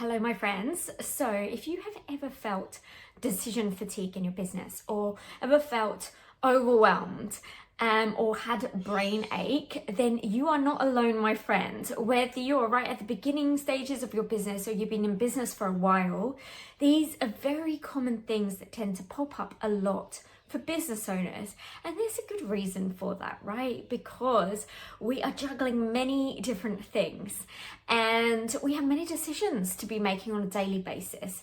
Hello, my friends. So if you have ever felt decision fatigue in your business or ever felt overwhelmed or had brain ache, then you are not alone, my friend. Whether you're right at the beginning stages of your business or you've been in business for a while, these are very common things that tend to pop up a lot for business owners. And there's a good reason for that, right? Because we are juggling many different things and we have many decisions to be making on a daily basis.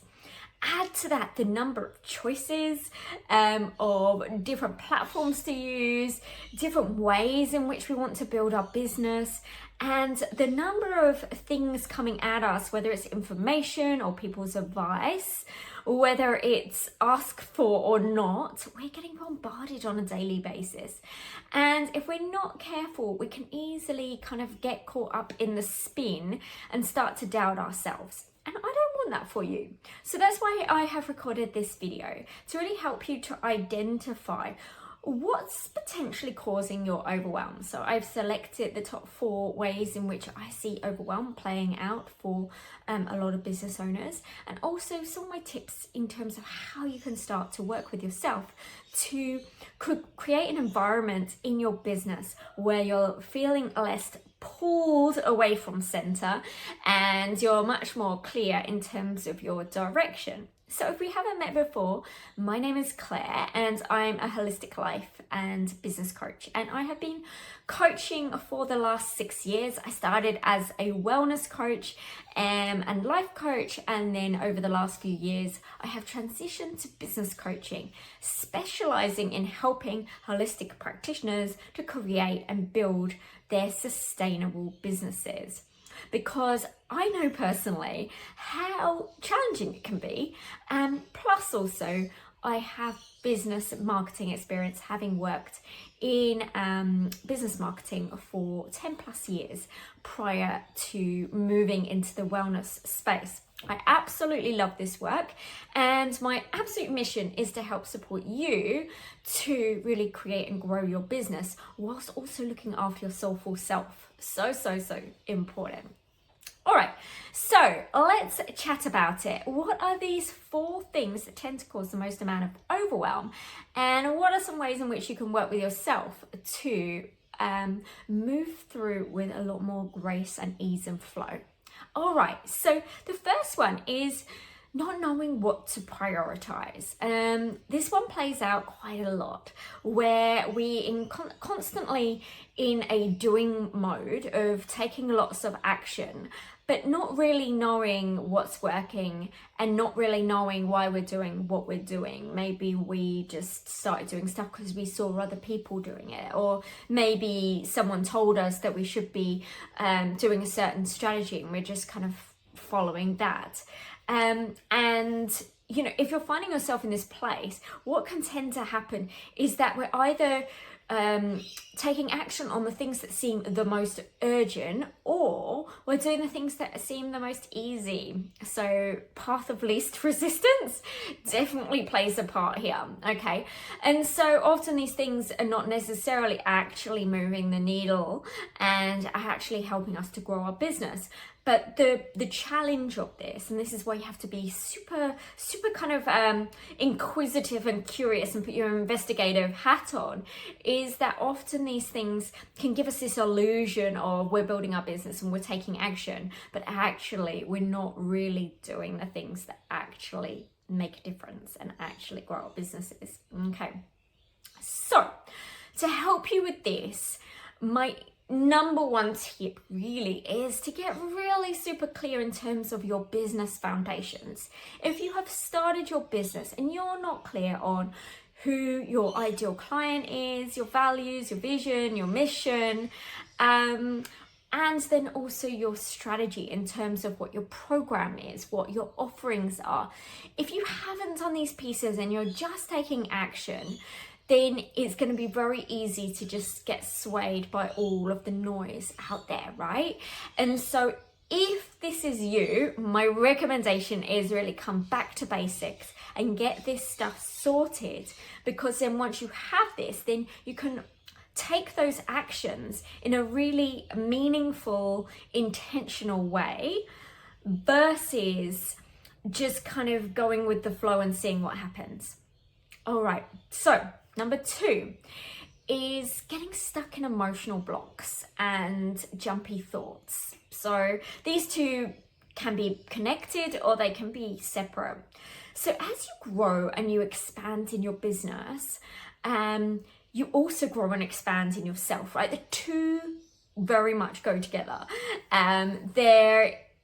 Add to that the number of choices of different platforms to use, different ways in which we want to build our business, and the number of things coming at us, whether it's information or people's advice, whether it's asked for or not, we're getting bombarded on a daily basis. And if we're not careful, we can easily kind of get caught up in the spin and start to doubt ourselves. And I don't want that for you. So that's why I have recorded this video, to really help you to identify what's potentially causing your overwhelm. So I've selected the top 4 ways in which I see overwhelm playing out for a lot of business owners, and also some of my tips in terms of how you can start to work with yourself to create an environment in your business where you're feeling less pulled away from center and you're much more clear in terms of your direction. So if we haven't met before, my name is Claire and I'm a holistic life and business coach, and I have been coaching for the last 6 years. I started as a wellness coach and life coach, and then over the last few years I have transitioned to business coaching, specializing in helping holistic practitioners to create and build their sustainable businesses. Because I know personally how challenging it can be, and plus also I have business marketing experience, having worked in business marketing for 10 plus years prior to moving into the wellness space. I absolutely love this work, and my absolute mission is to help support you to really create and grow your business whilst also looking after your soulful self. So important. All right, so let's chat about it. What are these 4 things that tend to cause the most amount of overwhelm, and what are some ways in which you can work with yourself to move through with a lot more grace and ease and flow? All right, so the first one is not knowing what to prioritize. This one plays out quite a lot, where we constantly in a doing mode of taking lots of action, but not really knowing what's working and not really knowing why we're doing what we're doing. Maybe we just started doing stuff because we saw other people doing it, or maybe someone told us that we should be doing a certain strategy and we're just kind of following that. And you know, if you're finding yourself in this place, what can tend to happen is that we're either taking action on the things that seem the most urgent, or we're doing the things that seem the most easy. So path of least resistance definitely plays a part here, okay? And so often these things are not necessarily actually moving the needle and are actually helping us to grow our business. But the challenge of this, and this is why you have to be super kind of inquisitive and curious and put your investigative hat on, is that often these things can give us this illusion of we're building our business and we're taking action, but actually we're not really doing the things that actually make a difference and actually grow our businesses. Okay, so to help you with this, my number 1 tip really is to get really super clear in terms of your business foundations. If you have started your business and you're not clear on who your ideal client is, your values, your vision, your mission, and then also your strategy in terms of what your program is, what your offerings are. If you haven't done these pieces and you're just taking action, then it's going to be very easy to just get swayed by all of the noise out there, right? And so if this is you, my recommendation is really come back to basics and get this stuff sorted, because then once you have this, then you can take those actions in a really meaningful, intentional way versus just kind of going with the flow and seeing what happens. All right, so number 2 is getting stuck in emotional blocks and jumpy thoughts. So these two can be connected or they can be separate. So as you grow and you expand in your business, you also grow and expand in yourself, right? The two very much go together.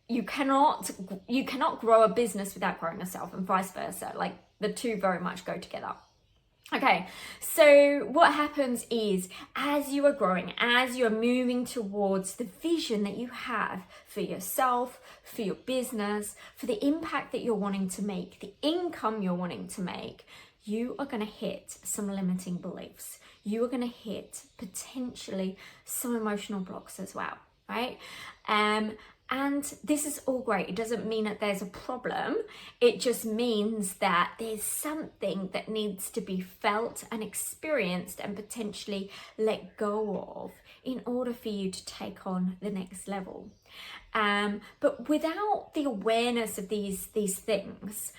You cannot grow a business without growing yourself, and vice versa. Like, the two very much go together. Okay, so what happens is, as you are growing, as you are moving towards the vision that you have for yourself, for your business, for the impact that you're wanting to make, the income you're wanting to make, you are going to hit some limiting beliefs. You are going to hit potentially some emotional blocks as well, right? And this is all great. It doesn't mean that there's a problem. It just means that there's something that needs to be felt and experienced and potentially let go of in order for you to take on the next level. But without the awareness of these things,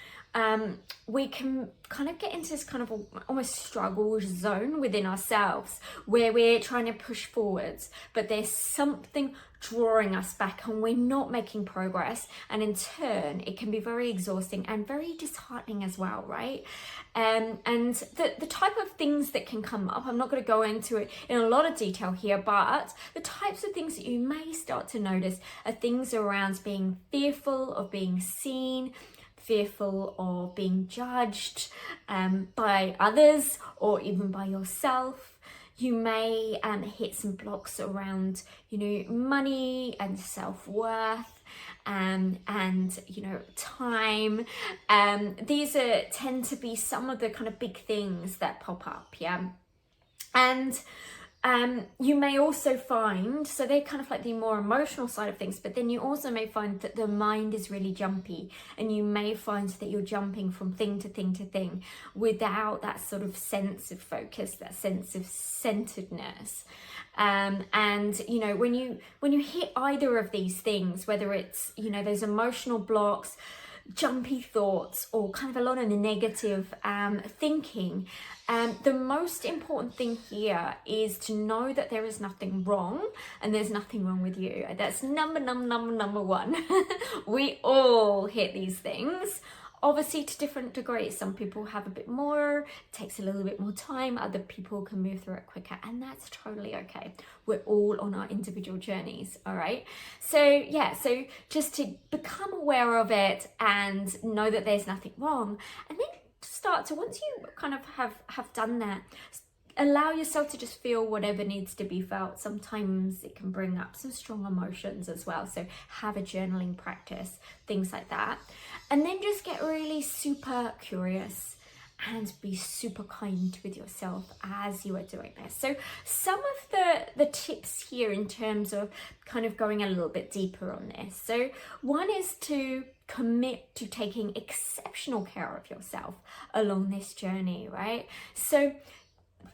we can kind of get into this kind of almost struggle zone within ourselves where we're trying to push forwards, but there's something drawing us back and we're not making progress. And in turn, it can be very exhausting and very disheartening as well, right? And the type of things that can come up, I'm not going to go into it in a lot of detail here, but the types of things that you may start to notice are things around being fearful of being seen, fearful of being judged by others or even by yourself. You may hit some blocks around, money and self-worth and time. These tend to be some of the kind of big things that pop up, yeah. And you may also find, so they're kind of like the more emotional side of things, but then you also may find that the mind is really jumpy, and you may find that you're jumping from thing to thing to thing without that sort of sense of focus, that sense of centeredness. And when you hit either of these things, whether it's those emotional blocks, jumpy thoughts, or kind of a lot of negative thinking, the most important thing here is to know that there is nothing wrong and there's nothing wrong with you. That's number 1. We all hit these things, obviously to different degrees. Some people have a bit more, it takes a little bit more time, other people can move through it quicker, and that's totally okay. We're all on our individual journeys, all right? So just to become aware of it and know that there's nothing wrong, and then start to, once you kind of have done that, allow yourself to just feel whatever needs to be felt. Sometimes it can bring up some strong emotions as well, so have a journaling practice, things like that. And then just get really super curious and be super kind with yourself as you are doing this. So some of the tips here in terms of kind of going a little bit deeper on this. So one is to commit to taking exceptional care of yourself along this journey, right? So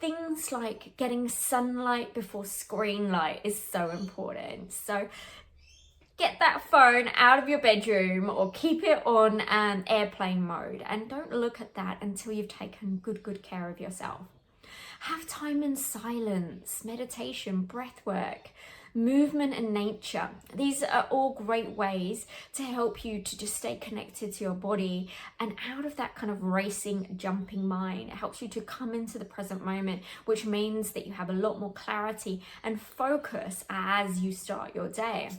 things like getting sunlight before screen light is so important. So get that phone out of your bedroom or keep it on airplane mode, and don't look at that until you've taken good care of yourself. Have time in silence, meditation, breath work, movement and nature. These are all great ways to help you to just stay connected to your body and out of that kind of racing, jumping mind. It helps you to come into the present moment, which means that you have a lot more clarity and focus as you start your day.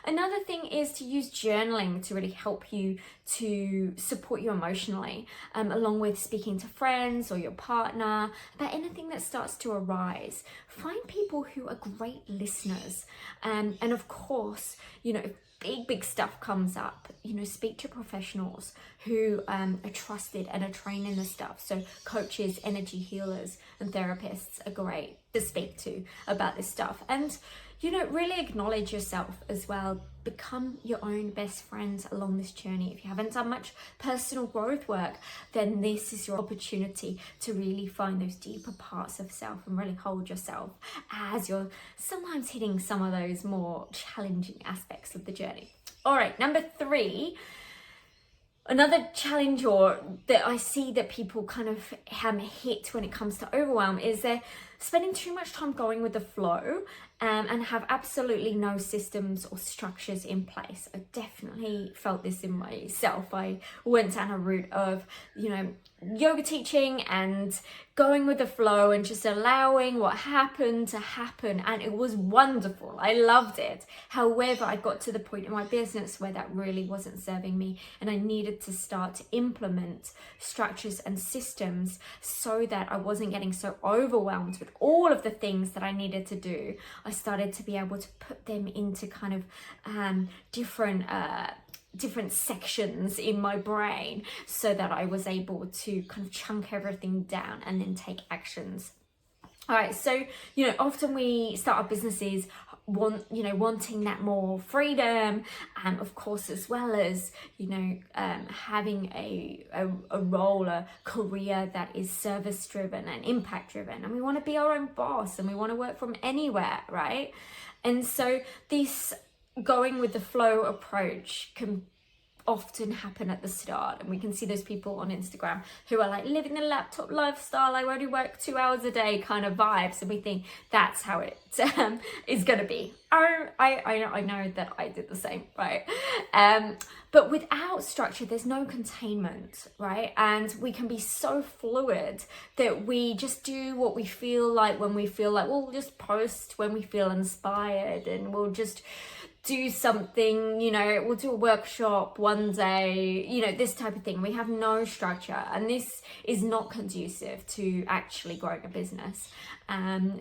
Another thing is to use journaling to really help you to support you emotionally, along with speaking to friends or your partner about anything that starts to arise. Find people who are great listeners. And of course, if big stuff comes up, speak to professionals who are trusted and are trained in this stuff. So coaches, energy healers, and therapists are great to speak to about this stuff. And really acknowledge yourself as well. Become your own best friend along this journey. If you haven't done much personal growth work, then this is your opportunity to really find those deeper parts of self and really hold yourself as you're sometimes hitting some of those more challenging aspects of the journey. All right, number 3, another challenge or that I see that people kind of hit when it comes to overwhelm is they're spending too much time going with the flow, and have absolutely no systems or structures in place. I definitely felt this in myself. I went down a route of, yoga teaching and going with the flow and just allowing what happened to happen, and it was wonderful. I loved it. However, I got to the point in my business where that really wasn't serving me, and I needed to start to implement structures and systems so that I wasn't getting so overwhelmed with all of the things that I needed to do. I started to be able to put them into kind of different sections in my brain so that I was able to kind of chunk everything down and then take actions. All right, so, often we start our businesses wanting that more freedom, of course, as well as, having a role, a career that is service driven and impact driven. And we want to be our own boss, and we want to work from anywhere, right? And so this going with the flow approach can often happen at the start, and we can see those people on Instagram who are like living the laptop lifestyle, I only work 2 hours a day kind of vibes, and we think that's how it is going to be. I know that I did the same, right? But without structure, there's no containment, right? And we can be so fluid that we just do what we feel like when we feel like, we'll just post when we feel inspired, and we'll just do something, we'll do a workshop one day, this type of thing. We have no structure, and this is not conducive to actually growing a business.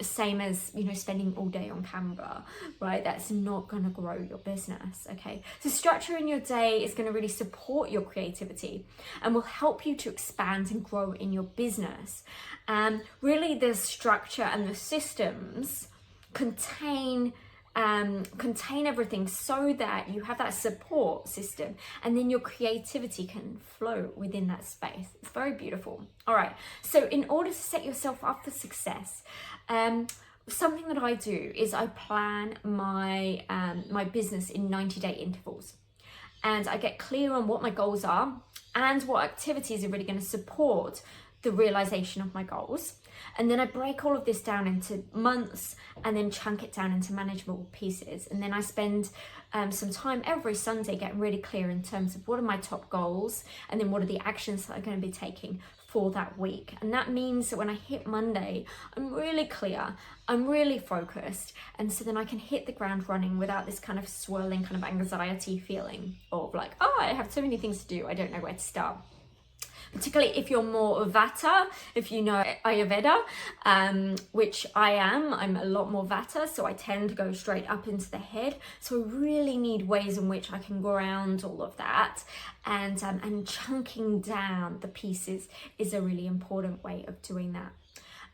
Same as, spending all day on camera, right? That's not going to grow your business, okay? So structure in your day is going to really support your creativity and will help you to expand and grow in your business. Really, the structure and the systems contain everything so that you have that support system, and then your creativity can flow within that space. It's very beautiful. All right, so in order to set yourself up for success, something that I do is I plan my my business in 90-day intervals, and I get clear on what my goals are and what activities are really going to support the realization of my goals. And then I break all of this down into months and then chunk it down into manageable pieces. And then I spend some time every Sunday getting really clear in terms of what are my top goals, and then what are the actions that I'm going to be taking for that week. And that means that when I hit Monday, I'm really clear, I'm really focused, and so then I can hit the ground running without this kind of swirling kind of anxiety feeling of like, oh, I have so many things to do, I don't know where to start. Particularly if you're more Vata, if you know Ayurveda, which I'm a lot more Vata, so I tend to go straight up into the head. So I really need ways in which I can ground all of that, and chunking down the pieces is a really important way of doing that.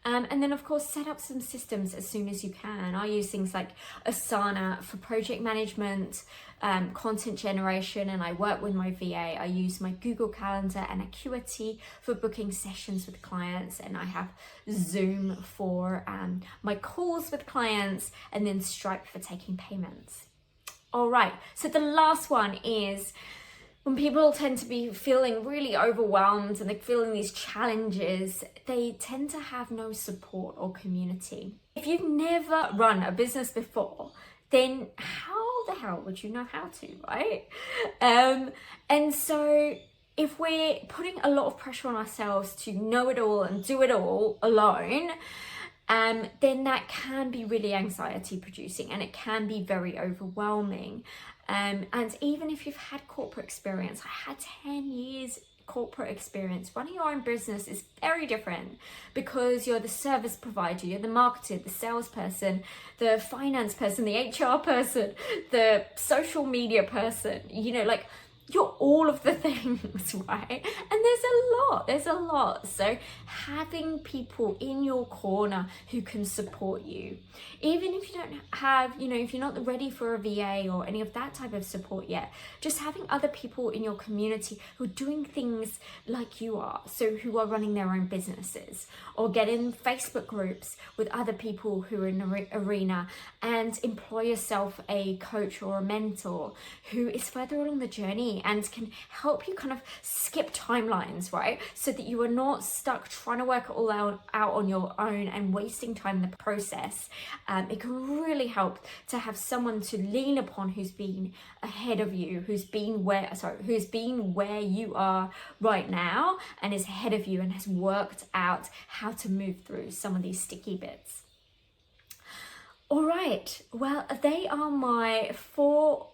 And then, of course, set up some systems as soon as you can. I use things like Asana for project management, content generation, and I work with my VA. I use my Google Calendar and Acuity for booking sessions with clients, and I have Zoom for my calls with clients, and then Stripe for taking payments. All right, so the last one is when people tend to be feeling really overwhelmed and they're feeling these challenges, they tend to have no support or community. If you've never run a business before, then how the hell would you know how to, right? And so if we're putting a lot of pressure on ourselves to know it all and do it all alone, then that can be really anxiety producing, and it can be very overwhelming. And even if you've had corporate experience, I had 10 years corporate experience. Running your own business is very different because you're the service provider, you're the marketer, the salesperson, the finance person, the HR person, the social media person, you're all of the things, right? And there's a lot. So having people in your corner who can support you, even if you don't have, if you're not ready for a VA or any of that type of support yet, just having other people in your community who are doing things like you are, so who are running their own businesses, or get in Facebook groups with other people who are in the arena, and employ yourself a coach or a mentor who is further along the journey and can help you kind of skip timelines, right? So that you are not stuck trying to work it all out on your own and wasting time in the process. It can really help to have someone to lean upon who's been ahead of you, who's been where you are right now and is ahead of you and has worked out how to move through some of these sticky bits. All right, well, they are my 4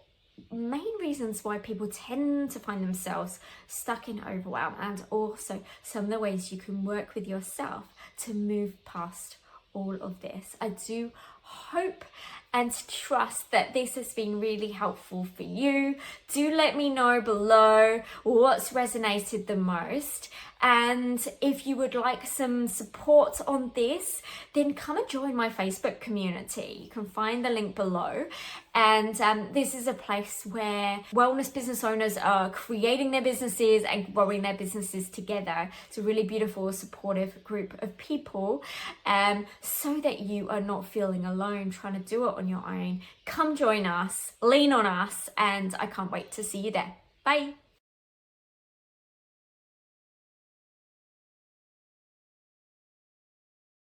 main reasons why people tend to find themselves stuck in overwhelm, and also some of the ways you can work with yourself to move past all of this. I do hope and trust that this has been really helpful for you. Do let me know below what's resonated the most, and if you would like some support on this, then come and join my Facebook community. You can find the link below, and this is a place where wellness business owners are creating their businesses and growing their businesses together. It's a really beautiful, supportive group of people, so that you are not feeling alone trying to do it on your own. Come join us, lean on us, and I can't wait to see you there. Bye.